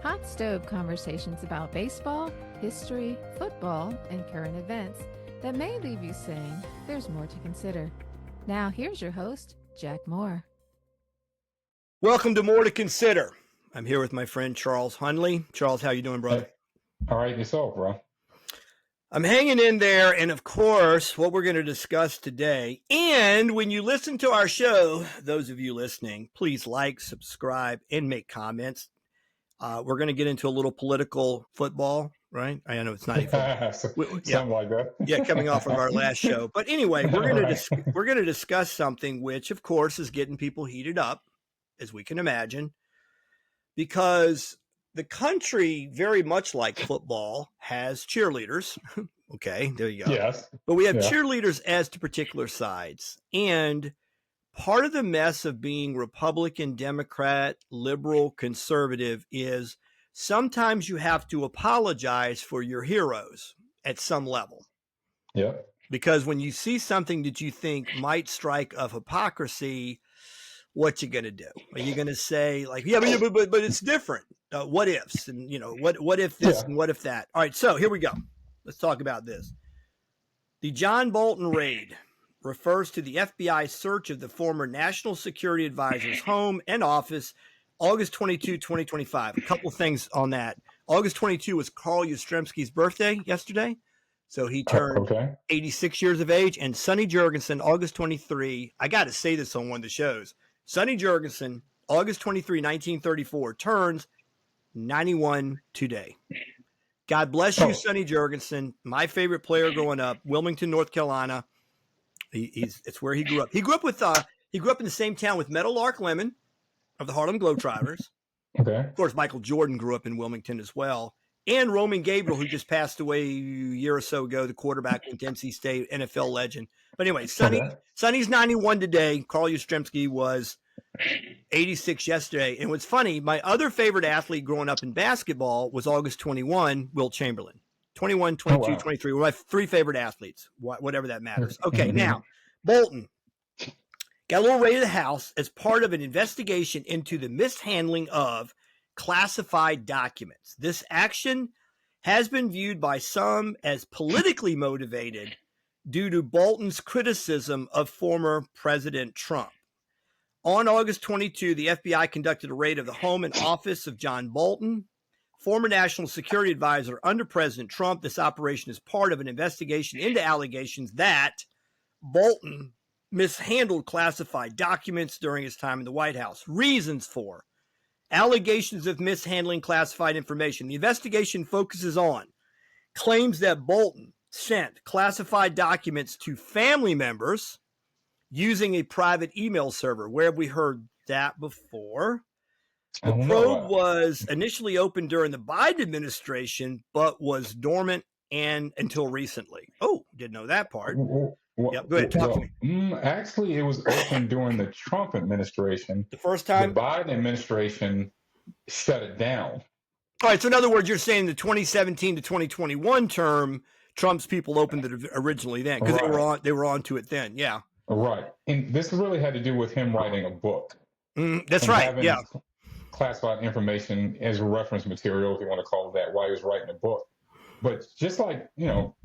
Hot stove conversations about baseball, history, football, and current events that may leave you saying there's more to consider. Now here's your host, Jack Moore. Welcome to More to Consider. I'm here with my friend Charles Hundley. Charles, how you doing, brother? Hey. All right, yourself, bro. I'm hanging in there, and of course, what we're going to discuss today, and when you listen to our show, those of you listening, please like, subscribe, and make comments. We're going to get into a little political football, right? I know it's not even something like that. Yeah, coming off of our last show. But anyway, we're going to discuss something which, of course, is getting people heated up, as we can imagine, because the country, very much like football, has cheerleaders. Okay, there you go. Yes. But we have cheerleaders as to particular sides. And part of the mess of being Republican, Democrat, liberal, conservative is sometimes you have to apologize for your heroes at some level. Yeah. Because when you see something that you think might strike of hypocrisy, what you gonna do? Are you gonna say like, yeah, but it's different? What ifs? And you know, what if this and what if that? All right, so here we go. Let's talk about this. The John Bolton raid refers to the FBI search of the former National Security Advisor's home and office, August 22, 2025. A couple of things on that. August 22 was Carl Yastrzemski's birthday yesterday. So he turned 86 years of age. And Sonny Jurgensen, August 23, I got to say this on one of the shows. Sonny Jurgensen, August 23, 1934, turns 91 today. God bless you, Sonny Jurgensen, my favorite player growing up, Wilmington, North Carolina. It's where he grew up. He grew up in the same town with Meadowlark Lemon of the Harlem Globetrotters. Okay. Of course, Michael Jordan grew up in Wilmington as well. And Roman Gabriel, who just passed away a year or so ago, the quarterback with NC State, NFL legend. But anyway, Sonny's 91 today. Carl Yastrzemski was 86 yesterday. And what's funny, my other favorite athlete growing up in basketball was August 21, Wilt Chamberlain. 21, 22, 23 were my three favorite athletes, whatever that matters. Okay, now, Bolton got a little raid of the house as part of an investigation into the mishandling of classified documents. This action has been viewed by some as politically motivated due to Bolton's criticism of former President Trump. On August 22, the FBI conducted a raid of the home and office of John Bolton, former National Security Advisor under President Trump. This operation is part of an investigation into allegations that Bolton mishandled classified documents during his time in the White House. Reasons for allegations of mishandling classified information. The investigation focuses on claims that Bolton sent classified documents to family members using a private email server. Where have we heard that before? The probe was initially opened during the Biden administration, but was dormant until recently. Oh, didn't know that part. Go ahead, talk to me. Actually, it was open during the Trump administration. The first time? The Biden administration shut it down. All right, so in other words, you're saying the 2017 to 2021 term, Trump's people opened it originally then, because they were on to it then, yeah. Right, and this really had to do with him writing a book. That's right, yeah. Classified information as reference material, if you want to call it that, while he was writing a book. But just like, you know,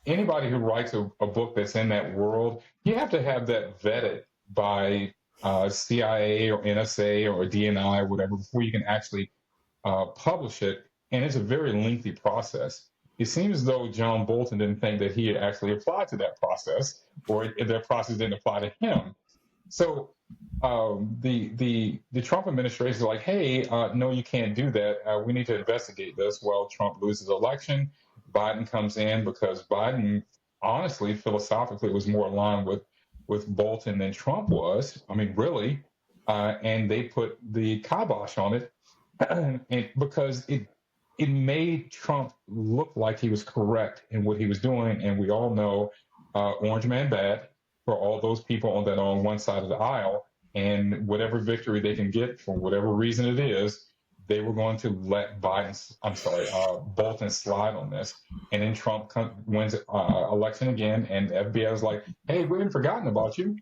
anybody who writes a book that's in that world, you have to have that vetted by CIA or NSA or DNI or whatever before you can actually publish it. And it's a very lengthy process. It seems as though John Bolton didn't think that he had actually applied to that process, or that process didn't apply to him. So the Trump administration is like, hey, no, you can't do that. We need to investigate this. Well, Trump loses the election. Biden comes in because Biden, honestly, philosophically, was more aligned with Bolton than Trump was. I mean, really. And they put the kibosh on it and because it made Trump look like he was correct in what he was doing. And we all know Orange Man bad for all those people on one side of the aisle. And whatever victory they can get for whatever reason it is, they were going to let Bolton slide on this. And then Trump wins election again. And the FBI was like, hey, we haven't forgotten about you.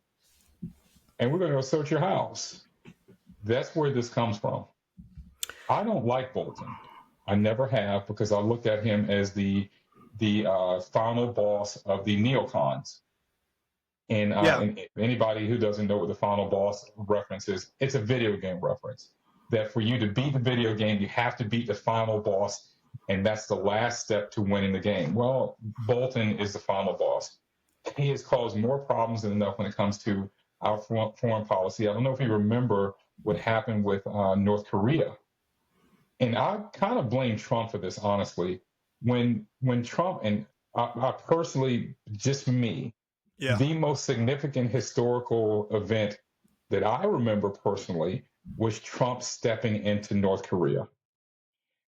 And we're going to go search your house. That's where this comes from. I don't like Bolton. I never have, because I look at him as the final boss of the neocons. And anybody who doesn't know what the final boss reference is, it's a video game reference. That for you to beat the video game, you have to beat the final boss, and that's the last step to winning the game. Well, Bolton is the final boss. He has caused more problems than enough when it comes to our foreign policy. I don't know if you remember what happened with North Korea. And I kind of blame Trump for this, honestly. When Trump, and I personally, just me, the most significant historical event that I remember personally was Trump stepping into North Korea.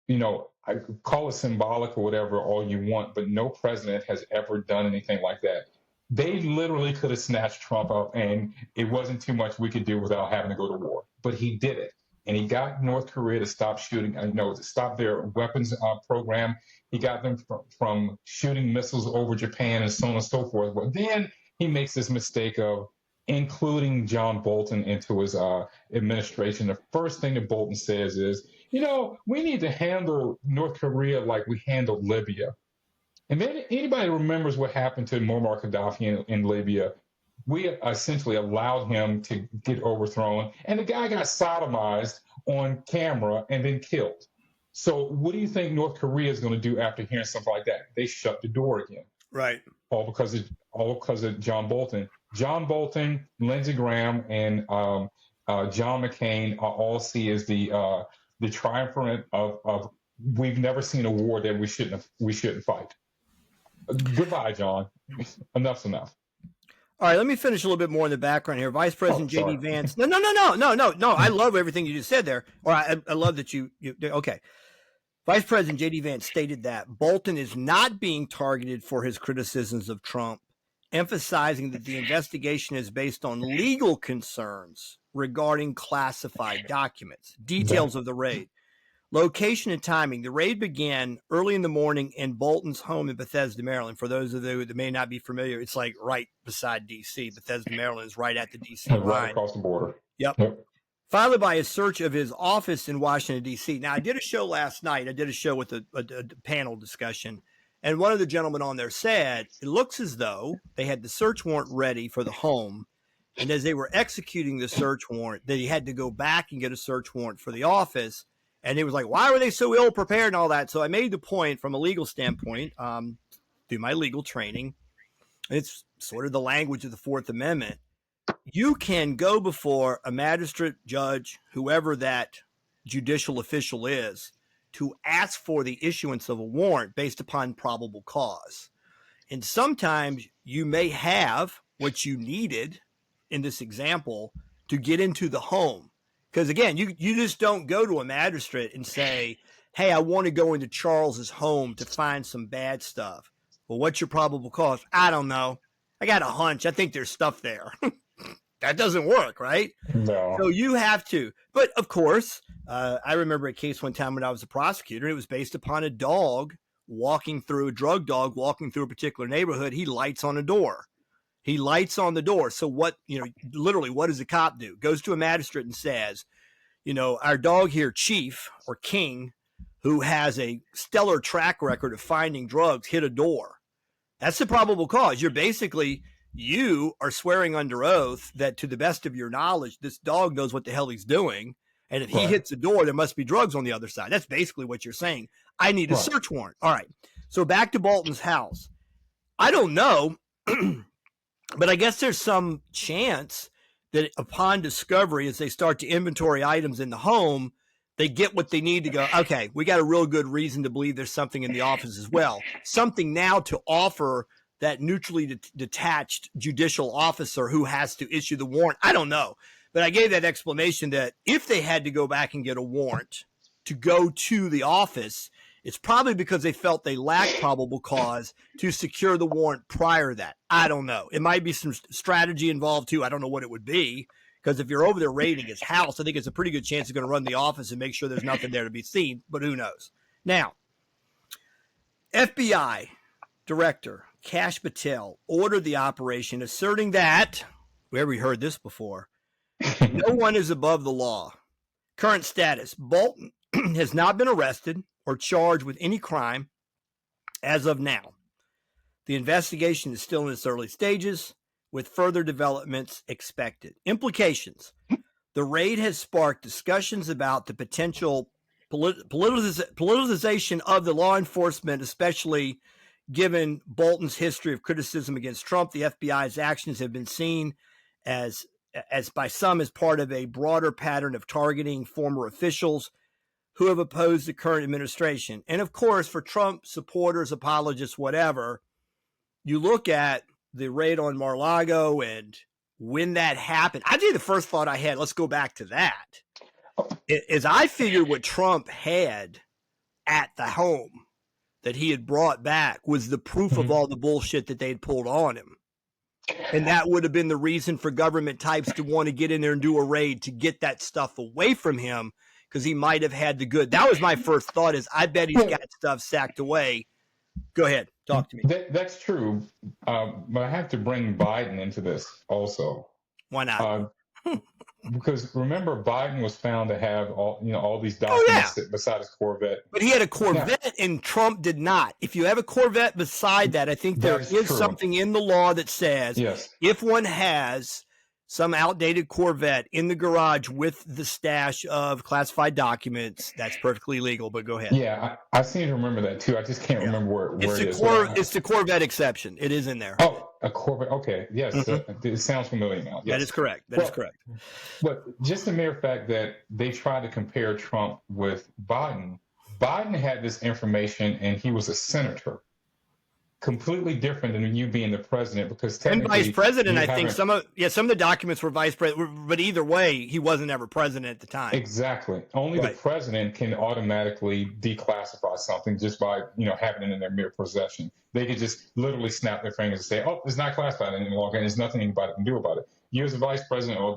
You know, I call it symbolic or whatever all you want, but no president has ever done anything like that. They literally could have snatched Trump up, and it wasn't too much we could do without having to go to war. But he did it. And he got North Korea to stop shooting, to stop their weapons program. He got them from shooting missiles over Japan and so on and so forth. But then he makes this mistake of including John Bolton into his administration. The first thing that Bolton says is, we need to handle North Korea like we handled Libya. And then anybody remembers what happened to Muammar Gaddafi in Libya. We essentially allowed him to get overthrown, and the guy got sodomized on camera and then killed. So what do you think North Korea is going to do after hearing something like that? They shut the door again. Right. All because of John Bolton. John Bolton, Lindsey Graham, and John McCain are all see as the triumvirate of we've never seen a war that we shouldn't fight. Goodbye, John. Enough's enough. All right, let me finish a little bit more in the background here. Vice President J.D. Vance. No. I love everything you just said there. Or I love that you okay. Vice President J.D. Vance stated that Bolton is not being targeted for his criticisms of Trump, emphasizing that the investigation is based on legal concerns regarding classified documents. Details of the raid. Location and timing. The raid began early in the morning in Bolton's home in Bethesda, Maryland. For those of you that may not be familiar, it's like right beside D.C. Bethesda, Maryland is right at the D.C. line. Right across the border. Yep. Followed by a search of his office in Washington, D.C. Now, I did a show last night. I did a show with a panel discussion. And one of the gentlemen on there said, it looks as though they had the search warrant ready for the home. And as they were executing the search warrant, that he had to go back and get a search warrant for the office. And it was like, why were they so ill prepared and all that? So I made the point from a legal standpoint, through my legal training. It's sort of the language of the Fourth Amendment. You can go before a magistrate, judge, whoever that judicial official is, to ask for the issuance of a warrant based upon probable cause. And sometimes you may have what you needed in this example to get into the home. Because, again, you just don't go to a magistrate and say, hey, I want to go into Charles's home to find some bad stuff. Well, what's your probable cause? I don't know. I got a hunch. I think there's stuff there. That doesn't work, right? No. So you have to. But, of course, I remember a case one time when I was a prosecutor. It was based upon a drug dog walking through a particular neighborhood. He lights on a door. So what, literally, what does the cop do? Goes to a magistrate and says, our dog here, Chief or King, who has a stellar track record of finding drugs, hit a door. That's the probable cause. You are swearing under oath that to the best of your knowledge, this dog knows what the hell he's doing. And if he hits a door, there must be drugs on the other side. That's basically what you're saying. I need a search warrant. All right. So back to Bolton's house. I don't know. But I guess there's some chance that upon discovery, as they start to inventory items in the home, they get what they need to go, okay, we got a real good reason to believe there's something in the office as well. Something now to offer that neutrally detached judicial officer who has to issue the warrant. I don't know. But I gave that explanation that if they had to go back and get a warrant to go to the office, it's probably because they felt they lacked probable cause to secure the warrant prior to that. I don't know. It might be some strategy involved too. I don't know what it would be, because if you're over there raiding his house, I think it's a pretty good chance he's going to run the office and make sure there's nothing there to be seen, but who knows? Now, FBI Director Kash Patel ordered the operation, asserting that, where we heard this before, no one is above the law. Current status, Bolton has not been arrested or charged with any crime as of now. The investigation is still in its early stages, with further developments expected. Implications. The raid has sparked discussions about the potential politicization of the law enforcement, especially given Bolton's history of criticism against Trump. The FBI's actions have been seen as by some as part of a broader pattern of targeting former officials who have opposed the current administration. And of course, for Trump supporters, apologists, whatever, you look at the raid on Mar-a-Lago and when that happened, I think the first thought I had, let's go back to that, is I figured what Trump had at the home that he had brought back was the proof of all the bullshit that they'd pulled on him. And that would have been the reason for government types to want to get in there and do a raid to get that stuff away from him, because he might have had the good. That was my first thought, is I bet he's got stuff sacked away. Go ahead. Talk to me. That's true. But I have to bring Biden into this also. Why not? Because remember, Biden was found to have all these documents beside his Corvette. But he had a Corvette and Trump did not. If you have a Corvette beside that, I think there is something in the law that says if one has some outdated Corvette in the garage with the stash of classified documents, that's perfectly legal. But go ahead. Yeah, I seem to remember that too. I just can't remember where it is. It's the Corvette exception. It is in there. Oh, a Corvette. Okay. Yes. It sounds familiar now. Yes. That is correct. That is correct. But just the mere fact that they tried to compare Trump with Biden had this information and he was a senator. Completely different than you being the president, because technically, and vice president, I think some of the documents were vice president, but either way, he wasn't ever president at the time. Exactly. Only the president can automatically declassify something just by having it in their mere possession. They could just literally snap their fingers and say, "Oh, it's not classified any longer, and there's nothing anybody can do about it." You as a vice president or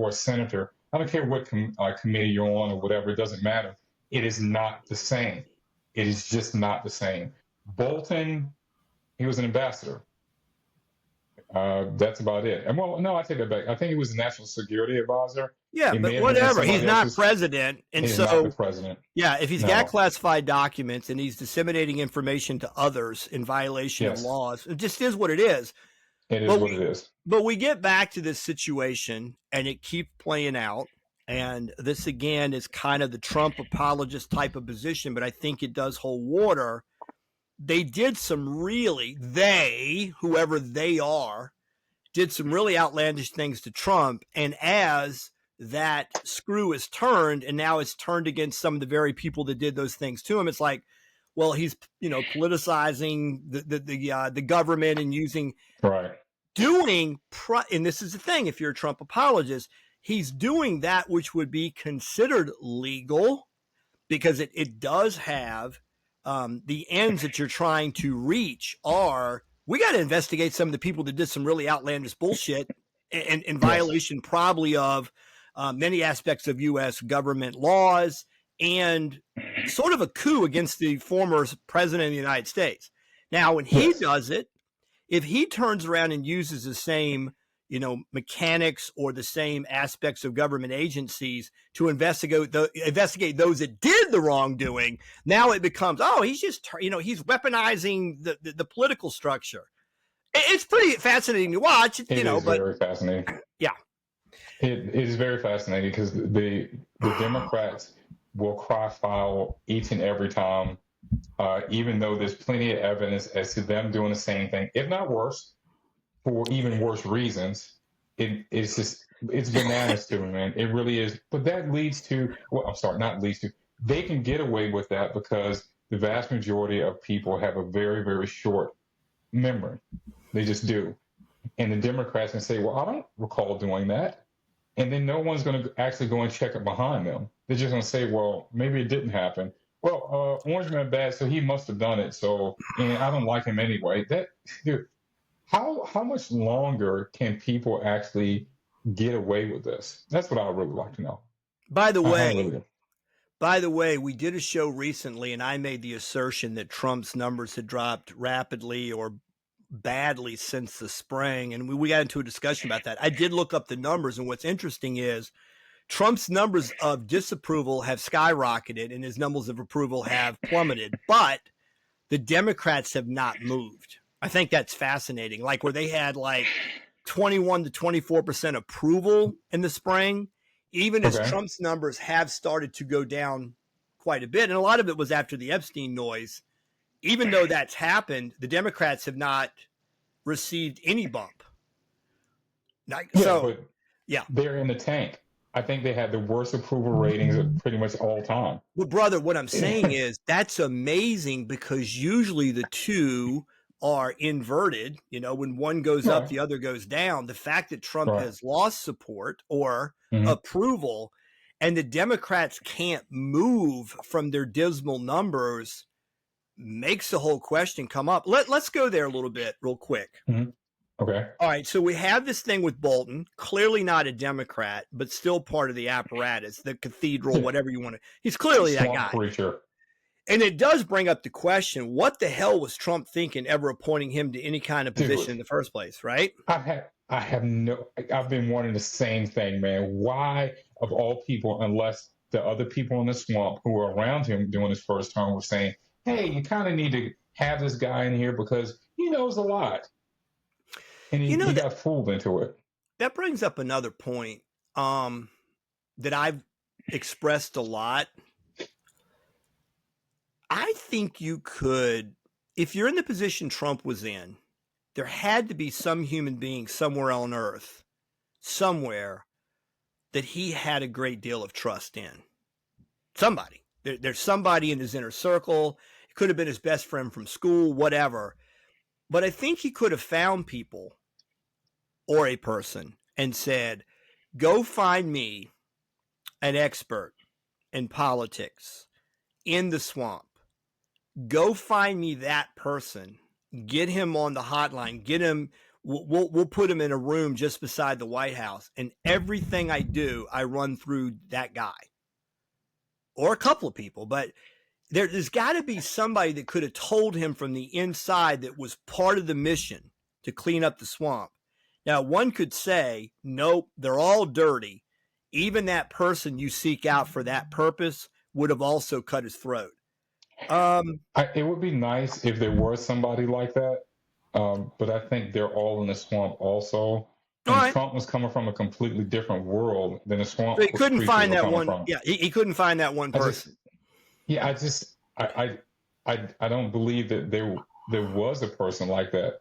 a senator, I don't care what committee you're on or whatever, it doesn't matter. It is not the same. It is just not the same. Bolton, he was an ambassador. That's about it. And no, I take that back. I think he was the national security advisor. Yeah, but whatever. He's not president, and he's not the president. Yeah, if he's got classified documents and he's disseminating information to others in violation of laws, it just is what it is. It is what it is. But we get back to this situation, and it keeps playing out. And this again is kind of the Trump apologist type of position, but I think it does hold water. They did some whoever they are, did some really outlandish things to Trump. And as that screw is turned, and now it's turned against some of the very people that did those things to him, it's like, well, he's, politicizing the government and using, and this is the thing, if you're a Trump apologist, he's doing that which would be considered legal, because it does have, the ends that you're trying to reach are, we got to investigate some of the people that did some really outlandish bullshit and in violation probably of many aspects of U.S. government laws and sort of a coup against the former president of the United States. Now, when he does it, if he turns around and uses the same mechanics or the same aspects of government agencies to investigate those that did the wrongdoing, now it becomes, he's just, he's weaponizing the political structure. It's pretty fascinating to watch, very fascinating. Yeah. It is very fascinating because the Democrats will cry foul each and every time, even though there's plenty of evidence as to them doing the same thing, if not worse, for even worse reasons. It's bananas to me, man. It really is. But that leads to, they can get away with that because the vast majority of people have a very, very short memory. They just do. And the Democrats can say, well, I don't recall doing that. And then no one's going to actually go and check it behind them. They're just going to say, well, maybe it didn't happen. Well, Orange Man bad, so he must have done it. So, and I don't like him anyway. Dude, how much longer can people actually get away with this? That's what I would really like to know. By the way, we did a show recently, and I made the assertion that Trump's numbers had dropped rapidly or badly since the spring, and we got into a discussion about that. I did look up the numbers, and what's interesting is Trump's numbers of disapproval have skyrocketed and his numbers of approval have plummeted, but the Democrats have not moved. I think that's fascinating. Like where they had like 21 to 24% approval in the spring, even as Trump's numbers have started to go down quite a bit. And a lot of it was after the Epstein noise. Even though that's happened, the Democrats have not received any bump. They're in the tank. I think they had the worst approval ratings of pretty much all time. Well, brother, what I'm saying is that's amazing because usually the two are inverted. You know, when one goes up, the other goes down. The fact that Trump has lost support or approval and the Democrats can't move from their dismal numbers makes the whole question come up. Let's go there a little bit real quick. Mm-hmm. Okay. All right. So we have this thing with Bolton, clearly not a Democrat, but still part of the apparatus, the cathedral, whatever you want to. He's clearly that guy. Preacher. And it does bring up the question, what the hell was Trump thinking ever appointing him to any kind of position in the first place, right? I've been wondering the same thing, man. Why, of all people, unless the other people in the swamp who were around him during his first term were saying, hey, you kind of need to have this guy in here because he knows a lot. And he got fooled into it. That brings up another point that I've expressed a lot. I think you could, if you're in the position Trump was in, there had to be some human being somewhere on earth, somewhere, that he had a great deal of trust in. Somebody. There's somebody in his inner circle. It could have been his best friend from school, whatever. But I think he could have found people or a person and said, go find me an expert in politics in the swamp. Go find me that person. Get him on the hotline. Get him. We'll put him in a room just beside the White House. And everything I do, I run through that guy. Or a couple of people. But there's got to be somebody that could have told him from the inside that was part of the mission to clean up the swamp. Now, one could say, nope, they're all dirty. Even that person you seek out for that purpose would have also cut his throat. It would be nice if there was somebody like that, but I think they're all in the swamp also. And Trump was coming from a completely different world than the swamp. So he couldn't find that one. From. Yeah, he couldn't find that one person. I don't believe that there was a person like that.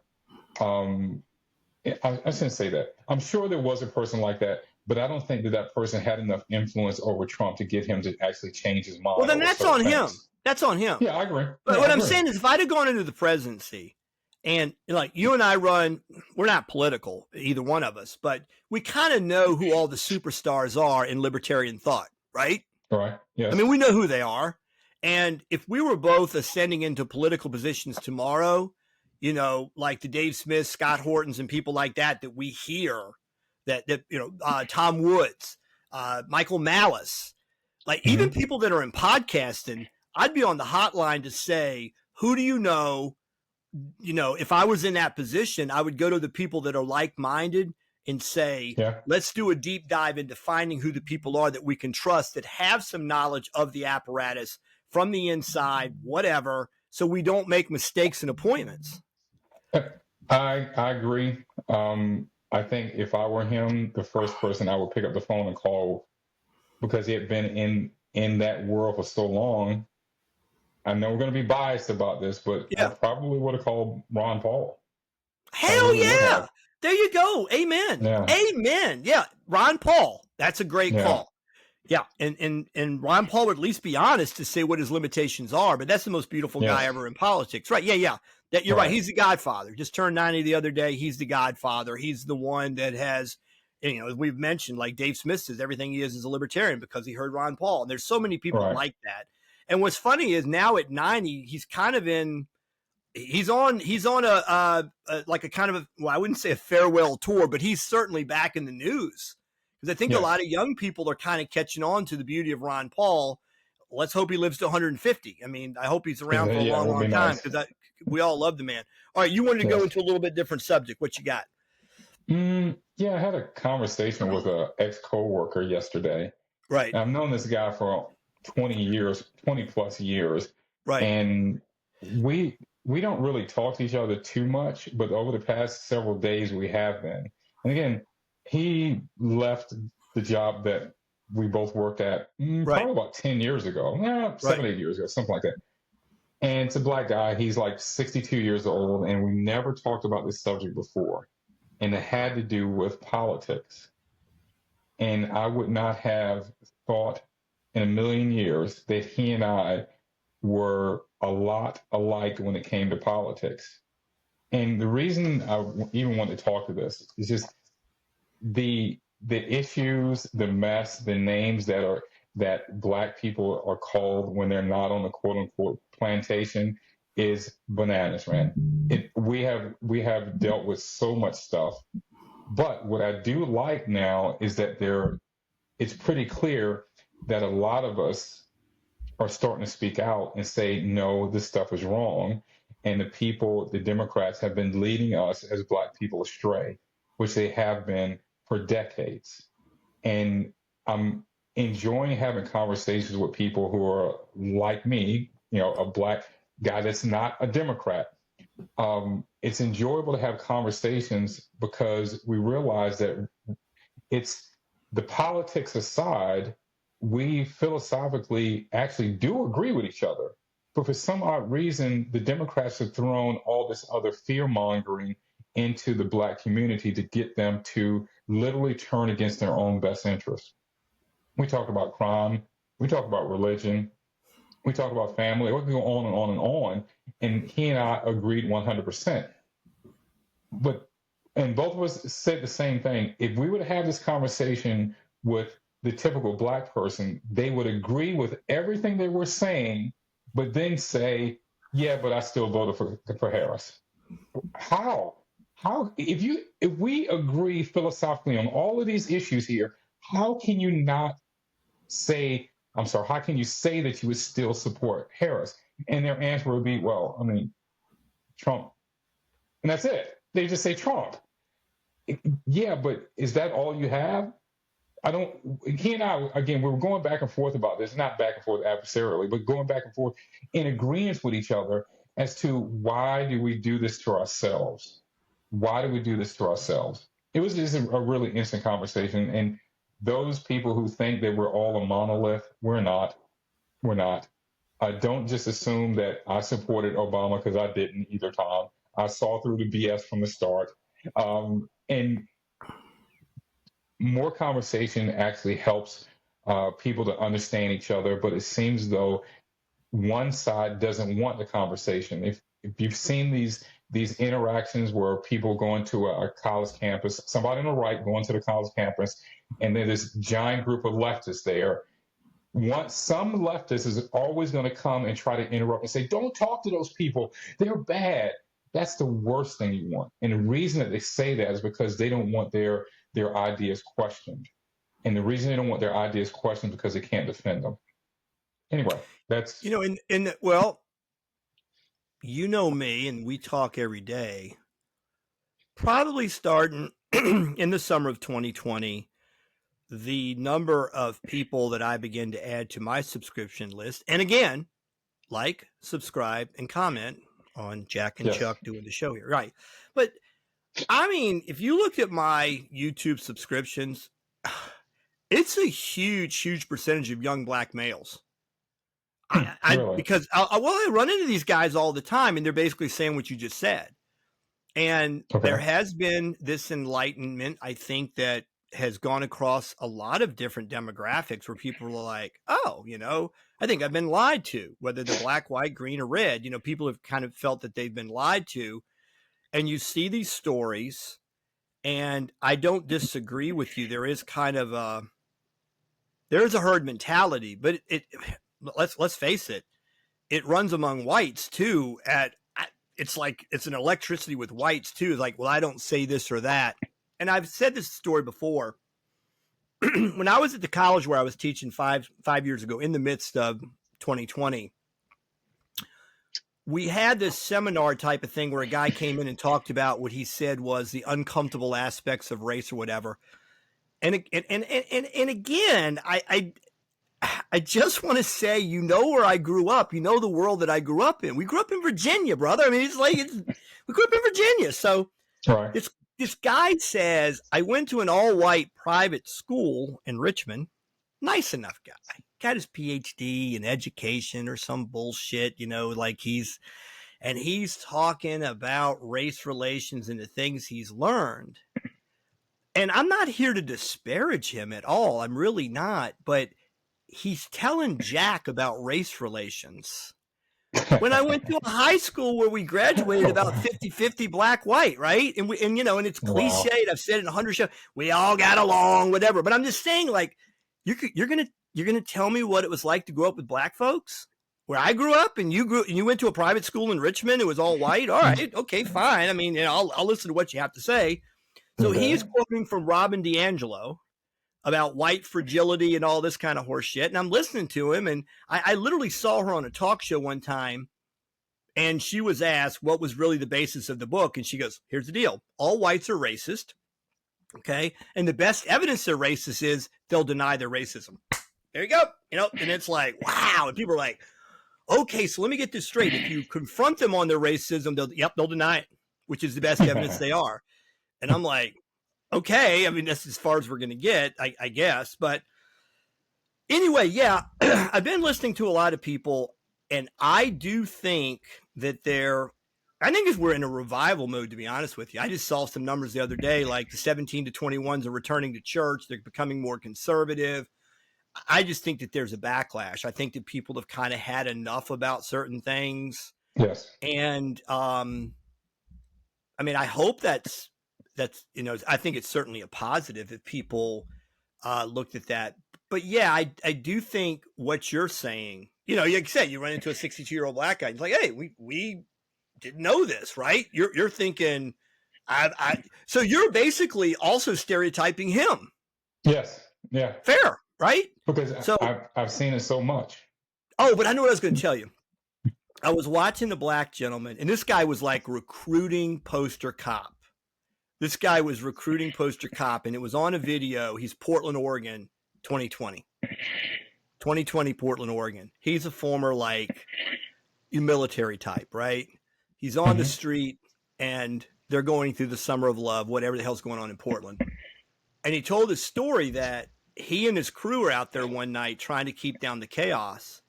I shouldn't say that. I'm sure there was a person like that, but I don't think that person had enough influence over Trump to get him to actually change his mind. Well, then that's on him. That's on him. Yeah, I agree. But what I'm saying is if I'd have gone into the presidency and like you and I run, we're not political, either one of us, but we kind of know who all the superstars are in libertarian thought, right? Right. Yes. I mean, we know who they are. And if we were both ascending into political positions tomorrow, you know, like the Dave Smiths, Scott Hortons, and people like that we hear, that Tom Woods, Michael Malice, like even people that are in podcasting, I'd be on the hotline to say, who do you know? You know, if I was in that position, I would go to the people that are like-minded and say, let's do a deep dive into finding who the people are that we can trust, that have some knowledge of the apparatus from the inside, whatever, so we don't make mistakes in appointments. I agree. I think if I were him, the first person I would pick up the phone and call, because he had been in that world for so long. I know we're going to be biased about this, but I probably would have called Ron Paul. Hell yeah. There you go. Amen. Yeah. Amen. Yeah. Ron Paul. That's a great call. Yeah. And Ron Paul would at least be honest to say what his limitations are, but that's the most beautiful guy ever in politics. Right. Yeah. Yeah. That you're right. He's the godfather. Just turned 90 the other day. He's the godfather. He's the one that has, you know, as we've mentioned, like Dave Smith says, everything he is a libertarian because he heard Ron Paul. And there's so many people like that. And what's funny is now at 90, he's kind of he's on a like a kind of I wouldn't say a farewell tour, but he's certainly back in the news. Because I think a lot of young people are kind of catching on to the beauty of Ron Paul. Let's hope he lives to 150. I mean, I hope he's around for a long time because we all love the man. All right, you wanted to go into a little bit different subject. What you got? Yeah, I had a conversation with an ex-coworker yesterday. Right. And I've known this guy for 20 years, 20 plus years. Right. And we don't really talk to each other too much, but over the past several days we have been. And again, he left the job that we both worked at Right. probably about 10 years ago. Yeah, 7, 8 years ago, something like that. And it's a black guy. He's like 62 years old, and we never talked about this subject before. And it had to do with politics. And I would not have thought in a million years that he and I were a lot alike when it came to politics. And the reason I even want to talk to this is just the issues, the mess, the names that black people are called when they're not on the quote unquote plantation is bananas, man. We have dealt with so much stuff. But what I do like now is that it's pretty clear that a lot of us are starting to speak out and say, no, this stuff is wrong. And the Democrats have been leading us as black people astray, which they have been for decades. And I'm enjoying having conversations with people who are like me, a black guy that's not a Democrat. It's enjoyable to have conversations because we realize that it's the politics aside, we philosophically actually do agree with each other. But for some odd reason, the Democrats have thrown all this other fear mongering into the black community to get them to literally turn against their own best interests. We talk about crime, we talk about religion, we talk about family, we can go on and on and on. And he and I agreed 100%. And both of us said the same thing. If we would have this conversation with the typical black person, they would agree with everything they were saying, but then say, yeah, but I still voted for Harris. How? If we agree philosophically on all of these issues here, how can you not say, I'm sorry, how can you say that you would still support Harris? And their answer would be, well, I mean, Trump. And that's it. They just say Trump. Yeah, but is that all you have? He and I, again, we were going back and forth about this, not back and forth adversarially, but going back and forth in agreement with each other as to why do we do this to ourselves? Why do we do this to ourselves? It was just a really instant conversation. And those people who think that we're all a monolith, we're not. We're not. Don't just assume that I supported Obama because I didn't either time. I saw through the BS from the start. And more conversation actually helps people to understand each other, but it seems though one side doesn't want the conversation. If you've seen these interactions where people go into a college campus, somebody on the right going to the college campus, and then this giant group of leftists there. Some leftist is always going to come and try to interrupt and say, don't talk to those people. They're bad. That's the worst thing you want. And the reason that they say that is because they don't want their ideas questioned. And the reason they don't want their ideas questioned is because they can't defend them. Anyway, that's... Well, you know me, and we talk every day. Probably starting in the summer of 2020, the number of people that I begin to add to my subscription list, and again, like, subscribe, and comment on Jack and Chuck doing the show here, right? But I mean, if you look at my YouTube subscriptions, it's a huge percentage of young black males. Really? Because I run into these guys all the time, and they're basically saying what you just said. And there has been this enlightenment, I think, that has gone across a lot of different demographics where people are like, oh, I think I've been lied to, whether they're black, white, green, or red. People have kind of felt that they've been lied to. And you see these stories, and I don't disagree with you. There is kind of there's a herd mentality, but let's face it, it runs among whites too. It's like it's an electricity with whites too. It's like, well, I don't say this or that. And I've said this story before. When I was at the college where I was teaching five years ago, in the midst of 2020, we had this seminar type of thing where a guy came in and talked about what he said was the uncomfortable aspects of race or whatever. And again, I just want to say, you know, where I grew up, you know, the world that I grew up in. We grew up in Virginia, brother. I mean, we grew up in Virginia. So Right. this guy says, I went to an all-white private school in Richmond. Nice enough guy. Got his PhD in education or some bullshit, you know, like he's talking about race relations and the things he's learned. And I'm not here to disparage him at all. I'm really not. But he's telling Jack about race relations. When I went to a high school where we graduated about 50-50 black-white, right? And you know, and it's cliched. I've said it in 100 shows. We all got along, whatever. But I'm just saying, like, you're gonna tell me what it was like to grow up with black folks, where I grew up, and you went to a private school in Richmond. It was all white. All right, okay, fine. I mean, you know, I'll listen to what you have to say. So he's quoting from Robin DiAngelo about white fragility and all this kind of horse shit. And I'm listening to him, and I literally saw her on a talk show one time, and she was asked what was really the basis of the book. And she goes, here's the deal. All whites are racist. Okay. And the best evidence they're racist is they'll deny their racism. There you go. You know, and it's like, wow. And people are like, okay, so let me get this straight. If you confront them on their racism, they'll deny it, which is the best evidence they are. And I'm like, okay, I mean, that's as far as we're going to get, I guess. But anyway, yeah, I've been listening to a lot of people, and I do think that I think we're in a revival mode, to be honest with you. I just saw some numbers the other day, like the 17 to 21s are returning to church. They're becoming more conservative. I just think that there's a backlash. I think that people have kind of had enough about certain things. Yes. And, I mean, I hope that's, you know, I think it's certainly a positive if people looked at that. But yeah, I do think what you're saying, you know, like you said, you run into a 62-year-old black guy. It's like, hey, we didn't know this, right? You're thinking, so you're basically also stereotyping him. Yes. Yeah. Fair, right? Because so, I've seen it so much. Oh, but I know what I was going to tell you. I was watching The Black Gentleman, and this guy was like recruiting poster cop. This guy was recruiting poster cop, and it was on a video. He's Portland, Oregon, 2020. 2020 Portland, Oregon. He's a former, like, military type, right? He's on the street, and they're going through the summer of love, whatever the hell's going on in Portland. And he told a story that he and his crew are out there one night trying to keep down the chaos,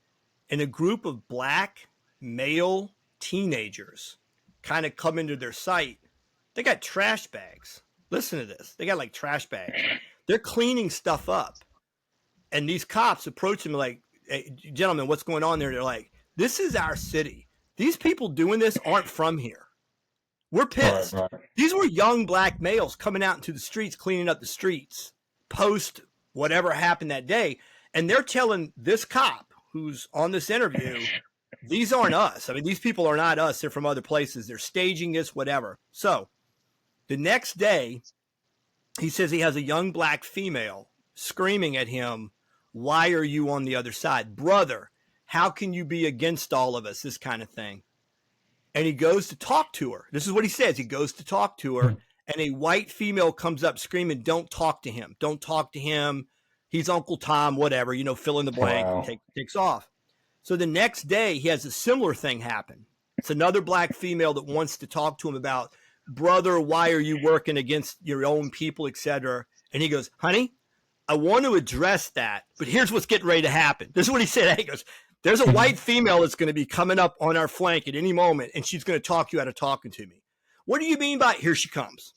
and a group of black male teenagers kind of come into their sight. They got trash bags. Listen to this. They got like trash bags. They're cleaning stuff up. And these cops approach them like, hey, gentlemen, what's going on there? They're like, this is our city. These people doing this aren't from here. We're pissed. Right. These were young black males coming out into the streets, cleaning up the streets, post whatever happened that day. And they're telling this cop who's on this interview, these aren't us. I mean, these people are not us. They're from other places. They're staging this, whatever. So the next day, he says he has a young black female screaming at him, why are you on the other side? Brother, how can you be against all of us? This kind of thing. And he goes to talk to her. This is what he says. He goes to talk to her, and a white female comes up screaming, don't talk to him. Don't talk to him. He's Uncle Tom, whatever, you know, fill in the blank. Wow. And takes off. So the next day, he has a similar thing happen. It's another black female that wants to talk to him about, brother, why are you working against your own people, etc. And he goes, honey, I want to address that, but here's what's getting ready to happen. This is what he said. He goes, there's a white female that's going to be coming up on our flank at any moment, and she's going to talk you out of talking to me. What do you mean by here she comes?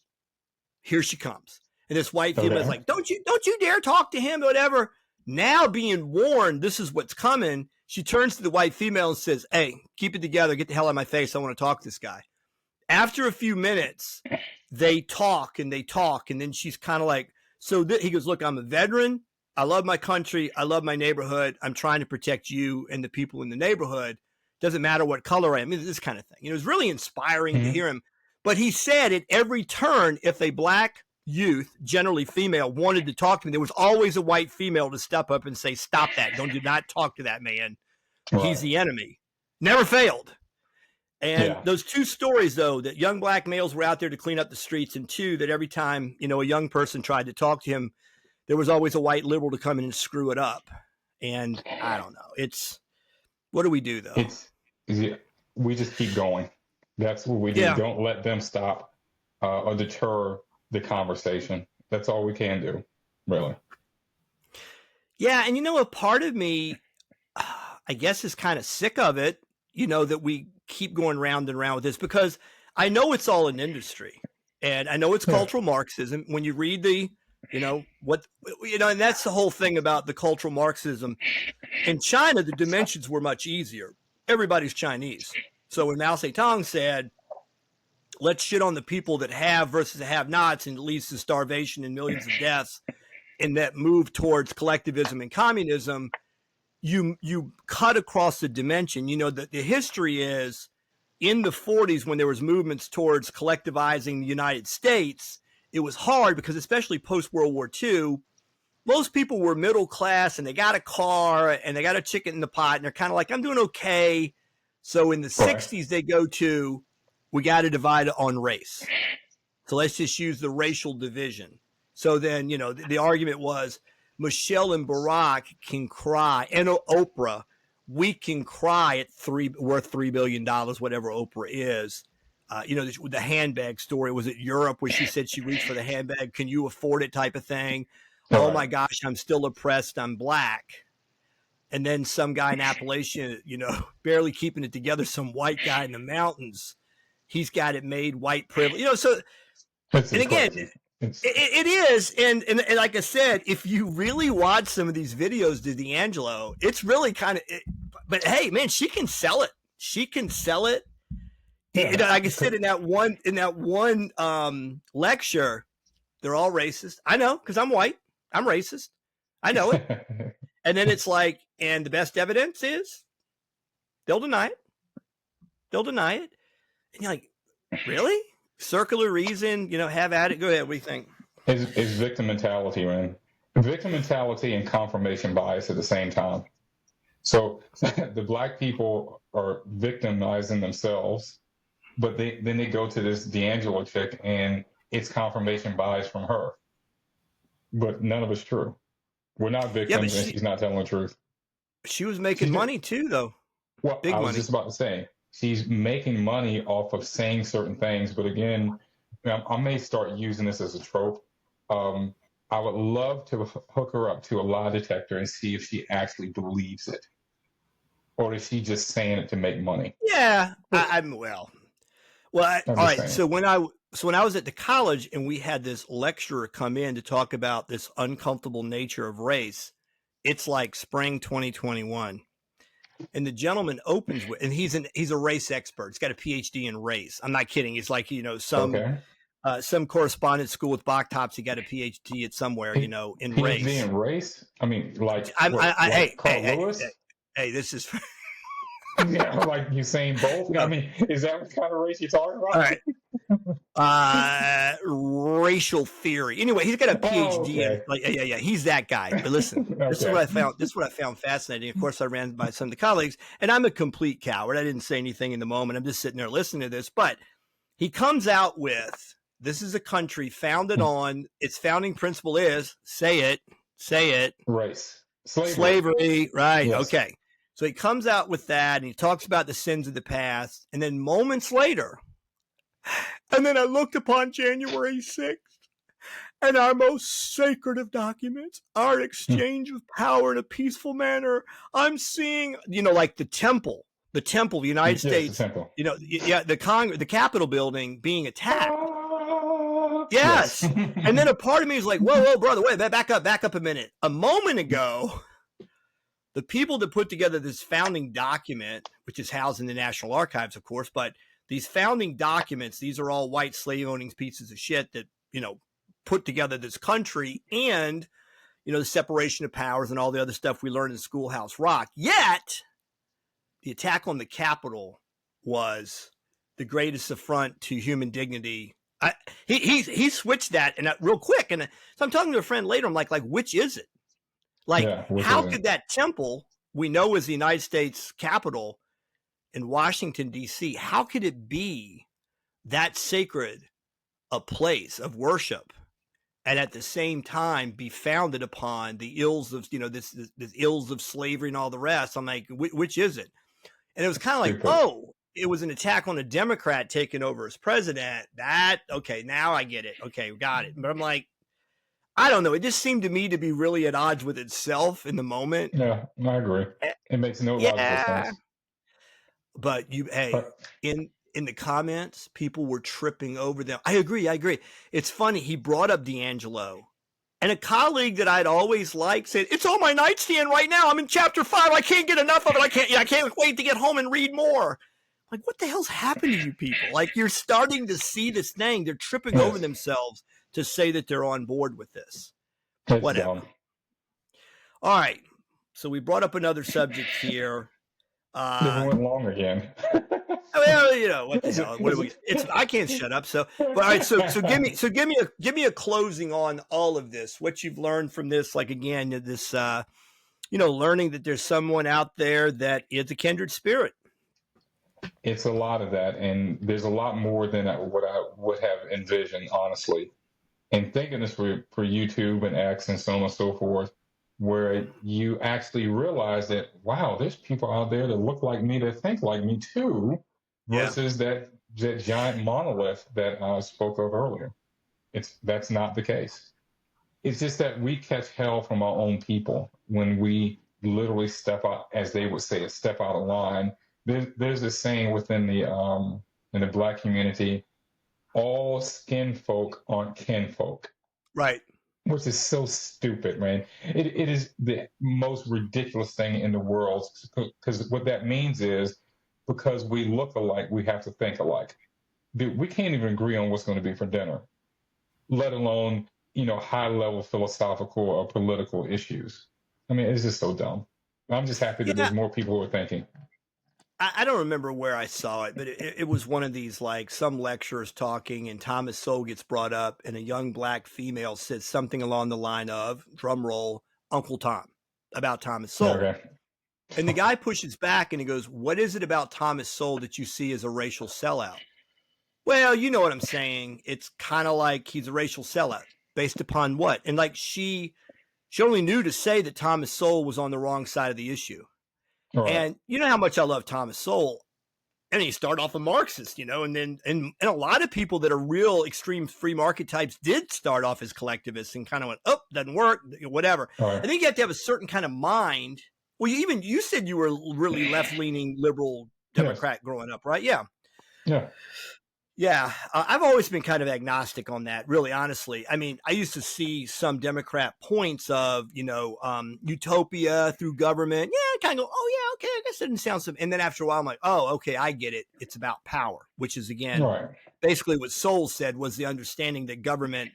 Here she comes. And this white female is like, don't you dare talk to him, whatever. Now being warned, this is what's coming. She turns to the white female and says, hey, keep it together. Get the hell out of my face. I want to talk to this guy. After a few minutes, they talk, and then she's kind of like, so he goes, look, I'm a veteran. I love my country. I love my neighborhood. I'm trying to protect you and the people in the neighborhood. Doesn't matter what color I am. This kind of thing. It was really inspiring to hear him. But he said at every turn, if a black youth, generally female, wanted to talk to me, there was always a white female to step up and say, stop that. Do not talk to that man. Right. He's the enemy. Never failed. And those two stories, though, that young black males were out there to clean up the streets, and two, that every time, a young person tried to talk to him, there was always a white liberal to come in and screw it up. And I don't know. What do we do, though? We just keep going. That's what we do. Yeah. Don't let them stop or deter the conversation. That's all we can do, really. Yeah, and a part of me, I guess, is kind of sick of it, that we keep going round and round with this, because I know it's all an industry, and I know it's cultural Marxism. When you read and that's the whole thing about the cultural Marxism. In China, the dimensions were much easier. Everybody's Chinese. So when Mao Zedong said, let's shit on the people that have versus the have-nots, and it leads to starvation and millions of deaths, and that move towards collectivism and communism, you cut across the dimension. The history is, in the 40s, when there was movements towards collectivizing the United States, it was hard because, especially post-World War II, most people were middle class, and they got a car and they got a chicken in the pot, and they're kind of like, I'm doing okay. So in the 60s, they go to, we got to divide on race. So let's just use the racial division. So then, the argument was, Michelle and Barack can cry, and Oprah, we can cry at worth $3 billion, whatever Oprah is. The handbag story, was it Europe, where she said she reached for the handbag, can you afford it type of thing? Oh my gosh, I'm still oppressed, I'm black. And then some guy in Appalachia, barely keeping it together, some white guy in the mountains, he's got it made, white privilege. So, and again, it is. And like I said, if you really watch some of these videos to D'Angelo, it's really kind of, but hey, man, she can sell it. She can sell it. Yeah. Like I said, in that one lecture, they're all racist. I know, because I'm white. I'm racist. I know it. And then it's like, and the best evidence is they'll deny it. They'll deny it. And you're like, really? Circular reason, have at it. Go ahead. What do you think? It's victim mentality, man. Victim mentality and confirmation bias at the same time. So the black people are victimizing themselves, but then they go to this D'Angelo chick, and it's confirmation bias from her. But none of it's true. We're not victims, and she's not telling the truth. She was making money too, though. Well, I was just about to say, she's making money off of saying certain things. But again, I may start using this as a trope. I would love to hook her up to a lie detector and see if she actually believes it, or is she just saying it to make money? Yeah, all right. So when I was at the college and we had this lecturer come in to talk about this uncomfortable nature of race, it's like spring 2021. And the gentleman opens with, and he's a race expert. He's got a PhD in race. I'm not kidding. It's like, some correspondence school with Bach Tops. He got a PhD at somewhere, in race. PhD in race? I mean, like, Lewis? Hey, this is. Yeah, like Usain Bolt. I mean, is that what kind of race you're talking about? All right. Racial theory. Anyway, he's got a PhD in he's that guy. But listen, this is what I found. This is what I found fascinating. Of course, I ran by some of the colleagues, and I'm a complete coward. I didn't say anything in the moment. I'm just sitting there listening to this. But he comes out with, this is a country founded on, its founding principle is, say it. Race. Slavery. Right. Yes. Okay. So he comes out with that, and he talks about the sins of the past. And then moments later, and then I looked upon January 6th, and our most sacred of documents, our exchange of power in a peaceful manner. I'm seeing, like the temple, the United States, the temple. The Capitol building being attacked. Yes. And then a part of me is like, whoa, brother, wait, back up a minute. A moment ago, the people that put together this founding document, which is housed in the National Archives, of course, but these founding documents, these are all white slave-owning pieces of shit that, put together this country and, the separation of powers and all the other stuff we learned in Schoolhouse Rock. Yet, the attack on the Capitol was the greatest affront to human dignity. He switched that and real quick. And so I'm talking to a friend later. I'm like, which is it? How could that temple we know is the United States Capitol in Washington, D.C., how could it be that sacred a place of worship and at the same time be founded upon the ills of, this ills of slavery and all the rest? I'm like, which is it? And it was kind of like, oh, it was an attack on a Democrat taking over as president. Okay, now I get it. Okay, got it. But I'm like, I don't know. It just seemed to me to be really at odds with itself in the moment. Yeah, I agree. It makes no logical sense. But in the comments, people were tripping over them. I agree. It's funny. He brought up D'Angelo, and a colleague that I'd always liked said, "It's on my nightstand right now. I'm in chapter 5. I can't get enough of it. I can't wait to get home and read more." Like, what the hell's happened to you people? Like, you're starting to see this thing. They're tripping over themselves to say that they're on board with this. That's whatever. Dumb. All right. So we brought up another subject here. It went long again. Well, what the hell? What do we? I can't shut up. So, but all right. So give me a closing on all of this. What you've learned from this? Like, again, this, learning that there's someone out there that is a kindred spirit. It's a lot of that, and there's a lot more than what I would have envisioned, honestly. And thinking this for YouTube and X and so on and so forth, where you actually realize that, wow, there's people out there that look like me, that think like me too, versus that giant monolith that I spoke of earlier. That's not the case. It's just that we catch hell from our own people when we literally step out, as they would say, step out of line. There's this saying within the in the Black community, all skin folk aren't kinfolk. Right. Which is so stupid, man. It is the most ridiculous thing in the world, because what that means is, because we look alike, we have to think alike. Dude, we can't even agree on what's going to be for dinner, let alone, high-level philosophical or political issues. I mean, it's just so dumb. I'm just happy that there's more people who are thinking. I don't remember where I saw it, but it was one of these, like, some lecturers talking, and Thomas Sowell gets brought up, and a young Black female says something along the line of, drum roll, Uncle Tom, about Thomas Sowell. Okay. And the guy pushes back and he goes, "What is it about Thomas Sowell that you see as a racial sellout?" Well, you know what I'm saying. It's kind of like he's a racial sellout based upon what? And like she only knew to say that Thomas Sowell was on the wrong side of the issue. Right. And you know how much I love Thomas Sowell. And he started off a Marxist, and then and a lot of people that are real extreme free market types did start off as collectivists and kind of went, oh, doesn't work, whatever. Right. I think you have to have a certain kind of mind. Well, you said you were really left-leaning liberal Democrat growing up, right? Yeah. Yeah. Yeah, I've always been kind of agnostic on that, really, honestly. I mean, I used to see some Democrat points of, utopia through government. Yeah, kind of go, oh, yeah, okay, I guess that didn't sound so. And then after a while, I'm like, oh, okay, I get it. It's about power, which is, again, basically what Sowell said was the understanding that government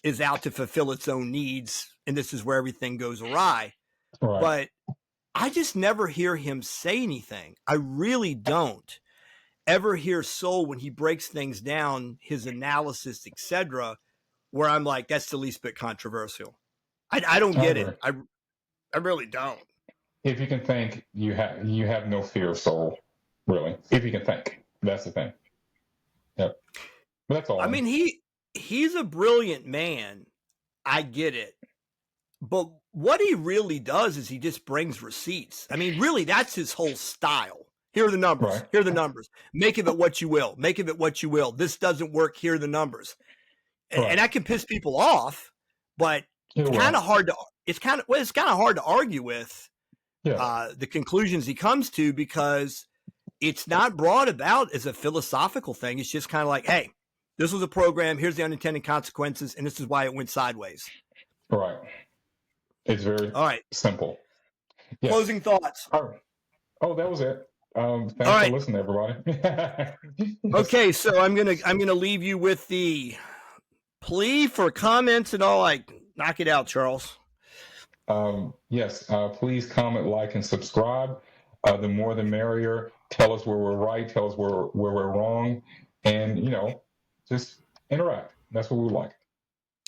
is out to fulfill its own needs, and this is where everything goes awry. Right. But I just never hear him say anything. I really don't ever hear Sowell when he breaks things down, his analysis, etc., where I'm like, that's the least bit controversial. I don't get it. I really don't. If you can think, you have no fear of Sowell, really. If you can think, that's the thing. Yep. But that's all. I mean, he's a brilliant man. I get it. But what he really does is he just brings receipts. I mean, really, that's his whole style. Here are the numbers. Right. Here are the numbers. Make of it what you will. Make of it what you will. This doesn't work. Here are the numbers. And that can piss people off, but it's kind of hard to. It's kind of hard to argue with the conclusions he comes to, because it's not brought about as a philosophical thing. It's just kind of like, hey, this was a program. Here's the unintended consequences, and this is why it went sideways. Right. It's very simple. Yes. Closing thoughts. Oh, that was it. Thanks for listening, everybody. Okay, so I'm gonna leave you with the plea for comments and all. Like, knock it out, Charles. Yes, please comment, like, and subscribe. The more the merrier. Tell us where we're right. Tell us where we're wrong, and just interact. That's what we like.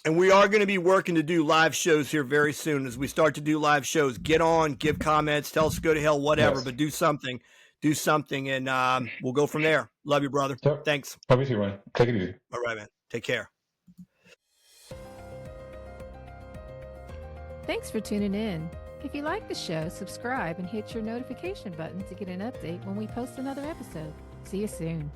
And we are going to be working to do live shows here very soon. As we start to do live shows, get on, give comments, tell us to go to hell, whatever, but do something do something, and we'll go from there. Love you, brother. Yep. Thanks. Love you too, man. Take it easy. All right, man. Take care. Thanks for tuning in. If you like the show, subscribe and hit your notification button to get an update when we post another episode. See you soon.